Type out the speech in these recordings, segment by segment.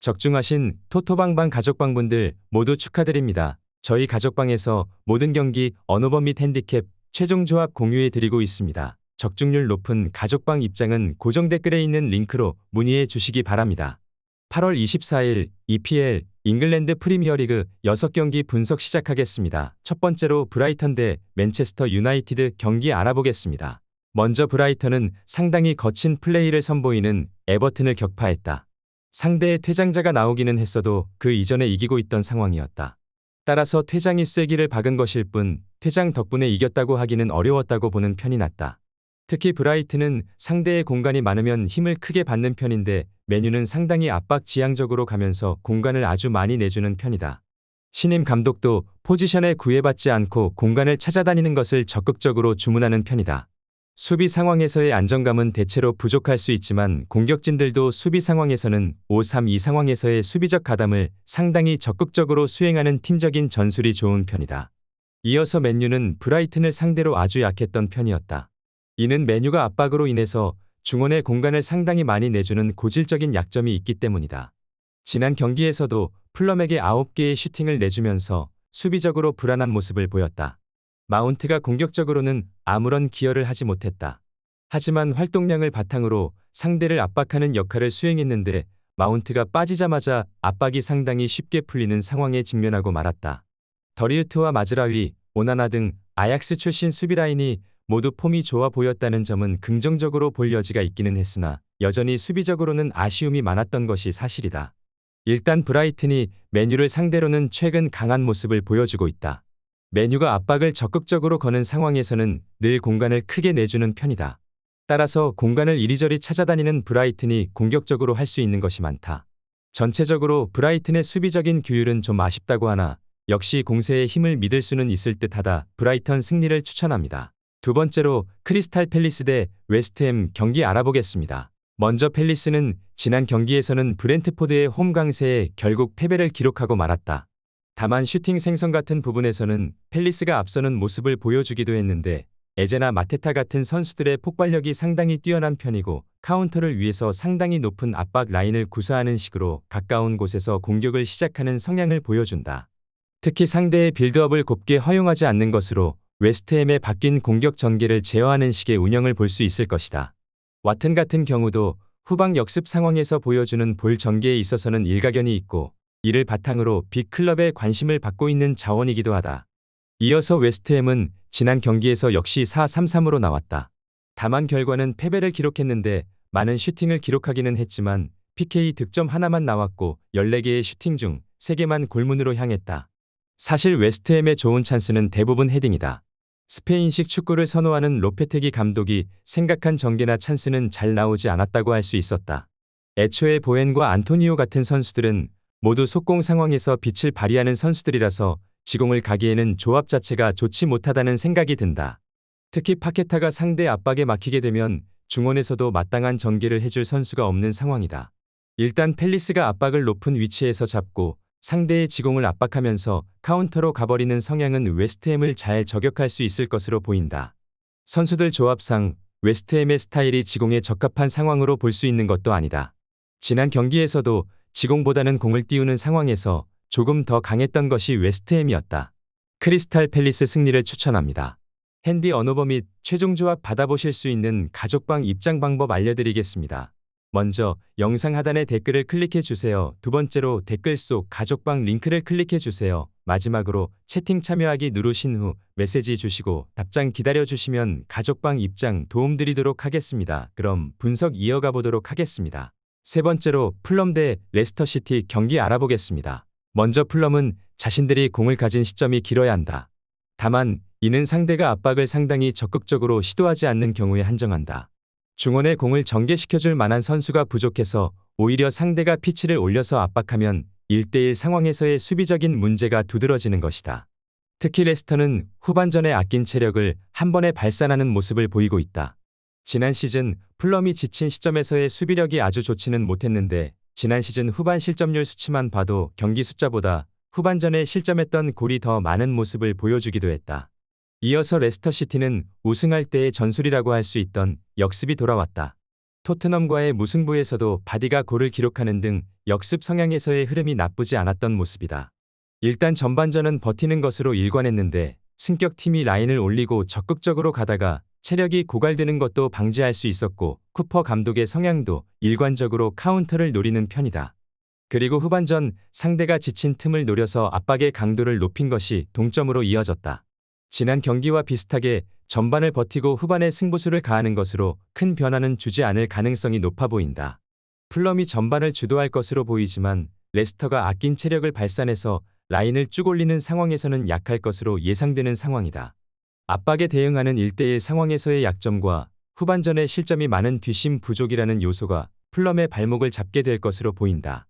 적중하신 토토방방 가족방분들 모두 축하드립니다. 저희 가족방에서 모든 경기 언오버 및 핸디캡 최종 조합 공유해 드리고 있습니다. 적중률 높은 가족방 입장은 고정 댓글에 있는 링크로 문의해 주시기 바랍니다. 8월 24일 EPL 잉글랜드 프리미어리그 6경기 분석 시작하겠습니다. 첫 번째로 브라이턴 대 맨체스터 유나이티드 경기 알아보겠습니다. 먼저 브라이턴은 상당히 거친 플레이를 선보이는 에버튼을 격파했다. 상대의 퇴장자가 나오기는 했어도 그 이전에 이기고 있던 상황이었다. 따라서 퇴장이 쐐기를 박은 것일 뿐 퇴장 덕분에 이겼다고 하기는 어려웠다고 보는 편이 낫다. 특히 브라이튼은 상대의 공간이 많으면 힘을 크게 받는 편인데 맨유는 상당히 압박 지향적으로 가면서 공간을 아주 많이 내주는 편이다. 신임 감독도 포지션에 구애받지 않고 공간을 찾아다니는 것을 적극적으로 주문하는 편이다. 수비 상황에서의 안정감은 대체로 부족할 수 있지만 공격진들도 수비 상황에서는 5-3-2 상황에서의 수비적 가담을 상당히 적극적으로 수행하는 팀적인 전술이 좋은 편이다. 이어서 맨유는 브라이튼을 상대로 아주 약했던 편이었다. 이는 맨유가 압박으로 인해서 중원의 공간을 상당히 많이 내주는 고질적인 약점이 있기 때문이다. 지난 경기에서도 플럼에게 9개의 슈팅을 내주면서 수비적으로 불안한 모습을 보였다. 마운트가 공격적으로는 아무런 기여를 하지 못했다. 하지만 활동량을 바탕으로 상대를 압박하는 역할을 수행했는데 마운트가 빠지자마자 압박이 상당히 쉽게 풀리는 상황에 직면하고 말았다. 더리우트와 마즈라위, 오나나 등 아약스 출신 수비라인이 모두 폼이 좋아 보였다는 점은 긍정적으로 볼 여지가 있기는 했으나 여전히 수비적으로는 아쉬움이 많았던 것이 사실이다. 일단 브라이튼이 맨유를 상대로는 최근 강한 모습을 보여주고 있다. 맨유가 압박을 적극적으로 거는 상황에서는 늘 공간을 크게 내주는 편이다. 따라서 공간을 이리저리 찾아다니는 브라이튼이 공격적으로 할 수 있는 것이 많다. 전체적으로 브라이튼의 수비적인 규율은 좀 아쉽다고 하나 역시 공세의 힘을 믿을 수는 있을 듯하다. 브라이턴 승리를 추천합니다. 두 번째로 크리스탈 팰리스 대 웨스트햄 경기 알아보겠습니다. 먼저 팰리스는 지난 경기에서는 브렌트포드의 홈 강세에 결국 패배를 기록하고 말았다. 다만 슈팅 생성 같은 부분에서는 팰리스가 앞서는 모습을 보여주기도 했는데 에제나 마테타 같은 선수들의 폭발력이 상당히 뛰어난 편이고 카운터를 위해서 상당히 높은 압박 라인을 구사하는 식으로 가까운 곳에서 공격을 시작하는 성향을 보여준다. 특히 상대의 빌드업을 곱게 허용하지 않는 것으로 웨스트햄의 바뀐 공격 전개를 제어하는 식의 운영을 볼 수 있을 것이다. 와튼 같은 경우도 후방 역습 상황에서 보여주는 볼 전개에 있어서는 일가견이 있고 이를 바탕으로 빅클럽의 관심을 받고 있는 자원이기도 하다. 이어서 웨스트햄은 지난 경기에서 역시 4-3-3으로 나왔다. 다만 결과는 패배를 기록했는데 많은 슈팅을 기록하기는 했지만 PK 득점 하나만 나왔고 14개의 슈팅 중 3개만 골문으로 향했다. 사실 웨스트햄의 좋은 찬스는 대부분 헤딩이다. 스페인식 축구를 선호하는 로페테기 감독이 생각한 전개나 찬스는 잘 나오지 않았다고 할 수 있었다. 애초에 보엔과 안토니오 같은 선수들은 모두 속공 상황에서 빛을 발휘하는 선수들이라서 지공을 가기에는 조합 자체가 좋지 못하다는 생각이 든다. 특히 파케타가 상대 압박에 막히게 되면 중원에서도 마땅한 전개를 해줄 선수가 없는 상황이다. 일단 팰리스가 압박을 높은 위치에서 잡고 상대의 지공을 압박하면서 카운터로 가버리는 성향은 웨스트햄을 잘 저격할 수 있을 것으로 보인다. 선수들 조합상 웨스트햄의 스타일이 지공에 적합한 상황으로 볼 수 있는 것도 아니다. 지난 경기에서도 지공보다는 공을 띄우는 상황에서 조금 더 강했던 것이 웨스트햄이었다. 크리스탈 팰리스 승리를 추천합니다. 핸디 언오버 및 최종 조합 받아보실 수 있는 가족방 입장 방법 알려드리겠습니다. 먼저 영상 하단에 댓글을 클릭해 주세요. 두 번째로 댓글 속 가족방 링크를 클릭해 주세요. 마지막으로 채팅 참여하기 누르신 후 메시지 주시고 답장 기다려 주시면 가족방 입장 도움드리도록 하겠습니다. 그럼 분석 이어가 보도록 하겠습니다. 세 번째로 풀럼 대 레스터시티 경기 알아보겠습니다. 먼저 풀럼은 자신들이 공을 가진 시점이 길어야 한다. 다만 이는 상대가 압박을 상당히 적극적으로 시도하지 않는 경우에 한정한다. 중원에 공을 전개시켜줄 만한 선수가 부족해서 오히려 상대가 피치를 올려서 압박하면 1대1 상황에서의 수비적인 문제가 두드러지는 것이다. 특히 레스터는 후반전에 아낀 체력을 한 번에 발산하는 모습을 보이고 있다. 지난 시즌 풀럼이 지친 시점에서의 수비력이 아주 좋지는 못했는데 지난 시즌 후반 실점률 수치만 봐도 경기 숫자보다 후반전에 실점했던 골이 더 많은 모습을 보여주기도 했다. 이어서 레스터시티는 우승할 때의 전술이라고 할 수 있던 역습이 돌아왔다. 토트넘과의 무승부에서도 바디가 골을 기록하는 등 역습 성향에서의 흐름이 나쁘지 않았던 모습이다. 일단 전반전은 버티는 것으로 일관했는데 승격팀이 라인을 올리고 적극적으로 가다가 체력이 고갈되는 것도 방지할 수 있었고 쿠퍼 감독의 성향도 일관적으로 카운터를 노리는 편이다. 그리고 후반전 상대가 지친 틈을 노려서 압박의 강도를 높인 것이 동점으로 이어졌다. 지난 경기와 비슷하게 전반을 버티고 후반에 승부수를 가하는 것으로 큰 변화는 주지 않을 가능성이 높아 보인다. 풀럼이 전반을 주도할 것으로 보이지만 레스터가 아낀 체력을 발산해서 라인을 쭉 올리는 상황에서는 약할 것으로 예상되는 상황이다. 압박에 대응하는 1대1 상황에서의 약점과 후반전에 실점이 많은 뒷심 부족이라는 요소가 풀럼의 발목을 잡게 될 것으로 보인다.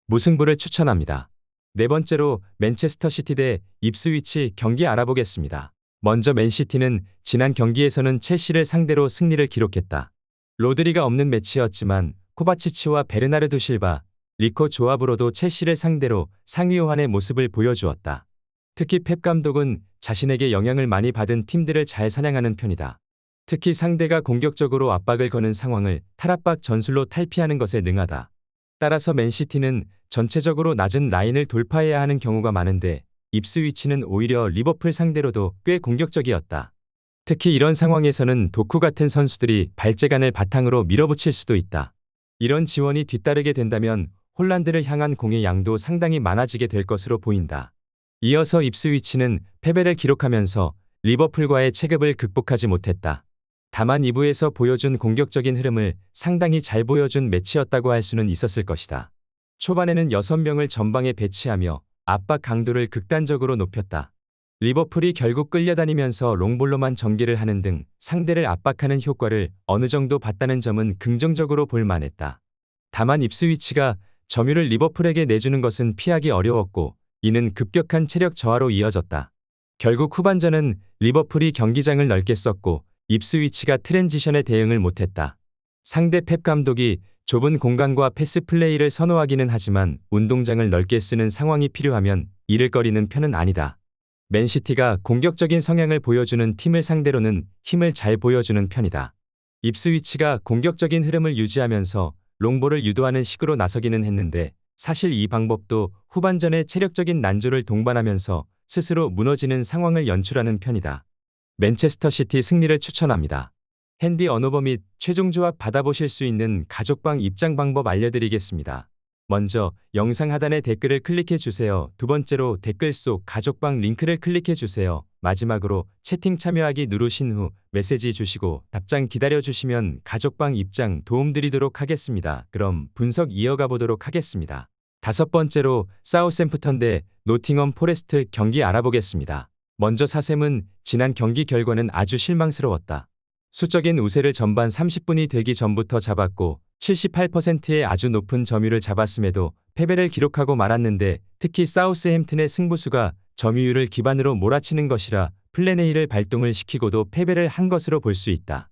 무승부를 추천합니다. 네 번째로 맨체스터 시티 대 입스위치 경기 알아보겠습니다. 먼저 맨시티는 지난 경기에서는 첼시를 상대로 승리를 기록했다. 로드리가 없는 매치였지만 코바치치와 베르나르도 실바, 리코 조합으로도 첼시를 상대로 상위호환의 모습을 보여주었다. 특히 펩 감독은 자신에게 영향을 많이 받은 팀들을 잘 사냥하는 편이다. 특히 상대가 공격적으로 압박을 거는 상황을 탈압박 전술로 탈피하는 것에 능하다. 따라서 맨시티는 전체적으로 낮은 라인을 돌파해야 하는 경우가 많은데 입스위치는 오히려 리버풀 상대로도 꽤 공격적이었다. 특히 이런 상황에서는 도쿠 같은 선수들이 발재간을 바탕으로 밀어붙일 수도 있다. 이런 지원이 뒤따르게 된다면 홀란드를 향한 공의 양도 상당히 많아지게 될 것으로 보인다. 이어서 입스위치는 패배를 기록하면서 리버풀과의 체급을 극복하지 못했다. 다만 2부에서 보여준 공격적인 흐름을 상당히 잘 보여준 매치였다고 할 수는 있었을 것이다. 초반에는 6명을 전방에 배치하며 압박 강도를 극단적으로 높였다. 리버풀이 결국 끌려다니면서 롱볼로만 전개를 하는 등 상대를 압박하는 효과를 어느 정도 봤다는 점은 긍정적으로 볼 만했다. 다만 입스위치가 점유를 리버풀에게 내주는 것은 피하기 어려웠고 이는 급격한 체력 저하로 이어졌다. 결국 후반전은 리버풀이 경기장을 넓게 썼고 입스위치가 트랜지션에 대응을 못했다. 상대 펩 감독이 좁은 공간과 패스 플레이를 선호하기는 하지만 운동장을 넓게 쓰는 상황이 필요하면 잃을 거리는 편은 아니다. 맨시티가 공격적인 성향을 보여주는 팀을 상대로는 힘을 잘 보여주는 편이다. 입스위치가 공격적인 흐름을 유지하면서 롱볼을 유도하는 식으로 나서기는 했는데 사실 이 방법도 후반전에 체력적인 난조를 동반하면서 스스로 무너지는 상황을 연출하는 편이다. 맨체스터 시티 승리를 추천합니다. 핸디 언어버 및 최종 조합 받아보실 수 있는 가족방 입장 방법 알려드리겠습니다. 먼저 영상 하단에 댓글을 클릭해 주세요. 두 번째로 댓글 속 가족방 링크를 클릭해 주세요. 마지막으로 채팅 참여하기 누르신 후 메시지 주시고 답장 기다려 주시면 가족방 입장 도움드리도록 하겠습니다. 그럼 분석 이어가 보도록 하겠습니다. 다섯 번째로 사우샘프턴 대 노팅엄 포레스트 경기 알아보겠습니다. 먼저 사샘은 지난 경기 결과는 아주 실망스러웠다. 수적인 우세를 전반 30분이 되기 전부터 잡았고 78%의 아주 높은 점유율을 잡았음에도 패배를 기록하고 말았는데 특히 사우스햄튼의 승부수가 점유율을 기반으로 몰아치는 것이라 플랜 A를 발동을 시키고도 패배를 한 것으로 볼 수 있다.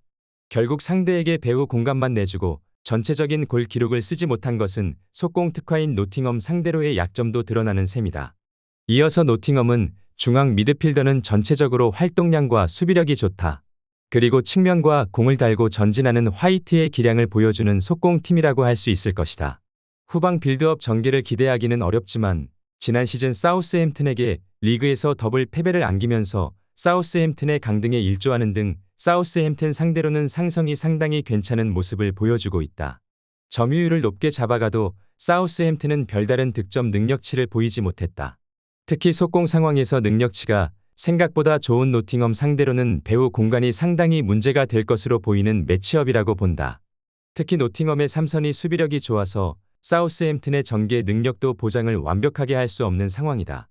결국 상대에게 배후 공간만 내주고 전체적인 골 기록을 쓰지 못한 것은 속공 특화인 노팅엄 상대로의 약점도 드러나는 셈이다. 이어서 노팅엄은 중앙 미드필더는 전체적으로 활동량과 수비력이 좋다. 그리고 측면과 공을 달고 전진하는 화이트의 기량을 보여주는 속공팀이라고 할 수 있을 것이다. 후방 빌드업 전개를 기대하기는 어렵지만 지난 시즌 사우스햄튼에게 리그에서 더블 패배를 안기면서 사우스햄튼의 강등에 일조하는 등 사우스햄튼 상대로는 상성이 상당히 괜찮은 모습을 보여주고 있다. 점유율을 높게 잡아가도 사우스햄튼은 별다른 득점 능력치를 보이지 못했다. 특히 속공 상황에서 능력치가 생각보다 좋은 노팅엄 상대로는 배후 공간이 상당히 문제가 될 것으로 보이는 매치업이라고 본다. 특히 노팅엄의 삼선이 수비력이 좋아서 사우스햄튼의 전개 능력도 보장을 완벽하게 할 수 없는 상황이다.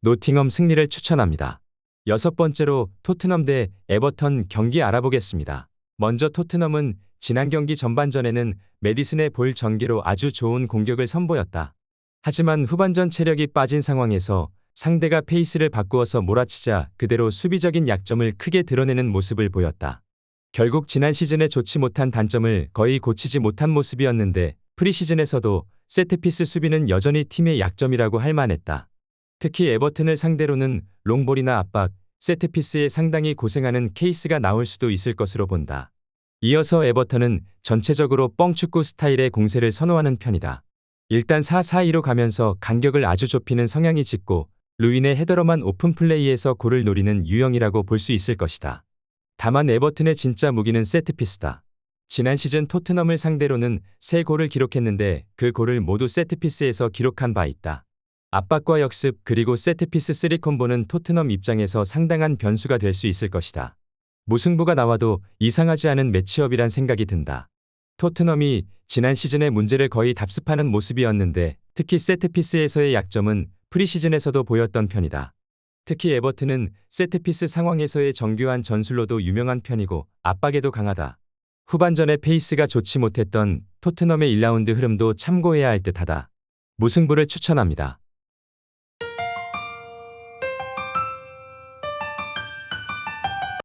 노팅엄 승리를 추천합니다. 여섯 번째로 토트넘 대 에버턴 경기 알아보겠습니다. 먼저 토트넘은 지난 경기 전반전에는 메디슨의 볼 전개로 아주 좋은 공격을 선보였다. 하지만 후반전 체력이 빠진 상황에서 상대가 페이스를 바꾸어서 몰아치자 그대로 수비적인 약점을 크게 드러내는 모습을 보였다. 결국 지난 시즌에 좋지 못한 단점을 거의 고치지 못한 모습이었는데 프리시즌에서도 세트피스 수비는 여전히 팀의 약점이라고 할 만했다. 특히 에버튼을 상대로는 롱볼이나 압박, 세트피스에 상당히 고생하는 케이스가 나올 수도 있을 것으로 본다. 이어서 에버턴은 전체적으로 뻥축구 스타일의 공세를 선호하는 편이다. 일단 4-4-2로 가면서 간격을 아주 좁히는 성향이 짙고 루인의 헤더러만 오픈 플레이에서 골을 노리는 유형이라고 볼 수 있을 것이다. 다만 에버튼의 진짜 무기는 세트피스다. 지난 시즌 토트넘을 상대로는 3골을 기록했는데 그 골을 모두 세트피스에서 기록한 바 있다. 압박과 역습 그리고 세트피스 3콤보는 토트넘 입장에서 상당한 변수가 될 수 있을 것이다. 무승부가 나와도 이상하지 않은 매치업이란 생각이 든다. 토트넘이 지난 시즌의 문제를 거의 답습하는 모습이었는데 특히 세트피스에서의 약점은 프리시즌에서도 보였던 편이다. 특히 에버튼은 세트피스 상황에서의 정교한 전술로도 유명한 편이고 압박에도 강하다. 후반전에 페이스가 좋지 못했던 토트넘의 1라운드 흐름도 참고해야 할 듯하다. 무승부를 추천합니다.